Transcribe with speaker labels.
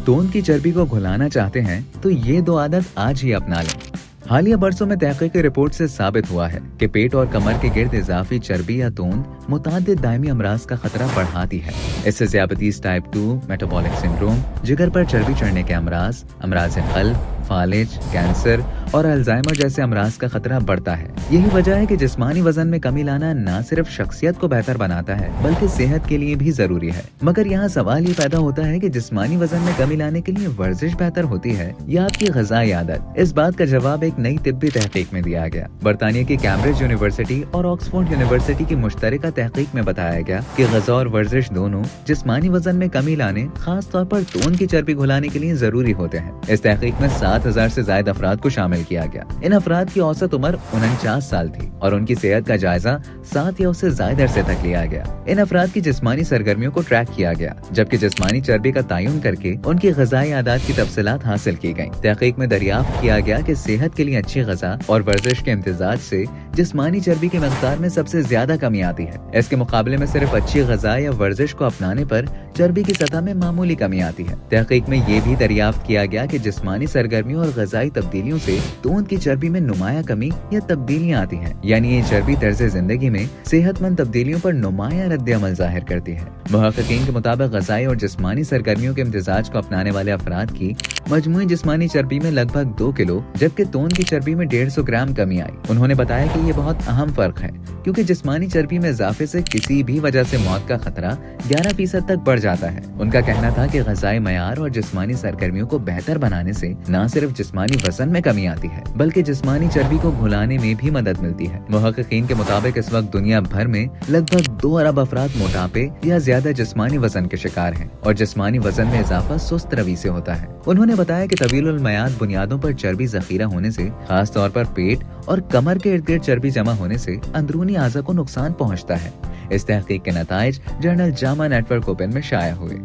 Speaker 1: तोंद की चर्बी को घुलाना चाहते हैं तो ये 2 आदत आज ही अपना लें। हालिया बरसों में तहकीकी रिपोर्ट से साबित हुआ है कि पेट और कमर के गिर्द इजाफी चर्बी या तोंद मुतादिद दायमी अमराज का खतरा बढ़ाती है। इससे ज़ियाबतीस टाइप 2, मेटाबॉलिक सिंड्रोम, जिगर पर चर्बी चढ़ने के अमराज, अमराज क़ल्ब, फालिज, कैंसर और अल्जाइमर जैसे अमराज का खतरा बढ़ता है। यही वजह है कि जिस्मानी वजन में कमी लाना न सिर्फ शख्सियत को बेहतर बनाता है बल्कि सेहत के लिए भी जरूरी है। मगर यहाँ सवाल ये पैदा होता है कि जिस्मानी वजन में कमी लाने के लिए वर्जिश बेहतर होती है या आपकी ग़िज़ाई आदत? इस बात का जवाब एक नई तिब्बी तहकीक में दिया गया। बरतानिया की कैम्ब्रिज यूनिवर्सिटी और ऑक्सफोर्ड यूनिवर्सिटी की मुश्तरका तहकीक में बताया गया कि ग़िज़ा और वर्जिश दोनों जिस्मानी वजन में कमी लाने, खास तौर पर तोंद की चर्बी घुलाने के लिए जरूरी होते हैं। इस तहकीक में 7,000 से ज्यादा अफराद को शामिल किया गया। इन अफराद की औसत उम्र 49 साल थी और उनकी सेहत का जायजा 7 या उससे ज्यादा अरसे तक लिया गया। इन अफराद की जिस्मानी सरगर्मियों को ट्रैक किया गया, जबकि जिस्मानी चर्बी का तयन करके उनकी ग़िज़ाई आदत की तफसीलात हासिल की गयी। तहकीक में दरियाफ्त किया गया कि सेहत के लिए अच्छी ग़िज़ा और वर्जिश के इम्तिजाज से जिस्मानी चर्बी की मकदार में सबसे ज्यादा कमी आती है। इसके मुकाबले में सिर्फ अच्छी ग़िज़ा या वर्जिश को अपनाने पर चर्बी की सतह में मामूली कमी आती है। तहकीक में ये भी दरियाफ्त किया गया कि जिस्मानी सरगर्मियों और ग़िज़ाई तब्दीलियों से तोंद की चर्बी में नुमाया कमी या तब्दीलियां आती हैं, यानी ये चर्बी तर्ज जिंदगी में सेहतमंद तब्दीलियों पर नुमाया रद्द अमल जाहिर करती है। मुहक्किकीन के मुताबिक ग़िज़ाई और जिस्मानी सरगर्मियों के इम्तिजाज को अपनाने वाले अफराद की मजमूई जिस्मानी चर्बी में लगभग 2 किलो जबकि तोंद की चर्बी में 150 ग्राम कमी आई। उन्होंने बताया कि ये बहुत अहम फर्क है, क्योंकि जिस्मानी चर्बी में इजाफे से किसी भी वजह से मौत का खतरा 11% तक बढ़ जाता है। उनका कहना था कि ग़िज़ाई मयार और जिस्मानी सरगर्मियों को बेहतर बनाने से न सिर्फ जिस्मानी वजन में कमी आती है बल्कि जिस्मानी चर्बी को घुलाने में भी मदद मिलती है। मुहक्किकीन के मुताबिक इस वक्त दुनिया भर में लगभग 2 अरब अफराद मोटापे या ज्यादा जिस्मानी वजन के शिकार हैं और जिस्मानी वजन में इजाफा सुस्त रवि से होता है। उन्होंने बताया कि तवीलुल मयाद बुनियादों पर चर्बी जखीरा होने से, खास तौर पर पेट और कमर के इर्द गिर्द चर्बी जमा होने से अंदरूनी आज़ा को नुकसान पहुँचता है। इस तहकीक के नताइज जर्नल जामा नेटवर्क ओपन में शाया हुए।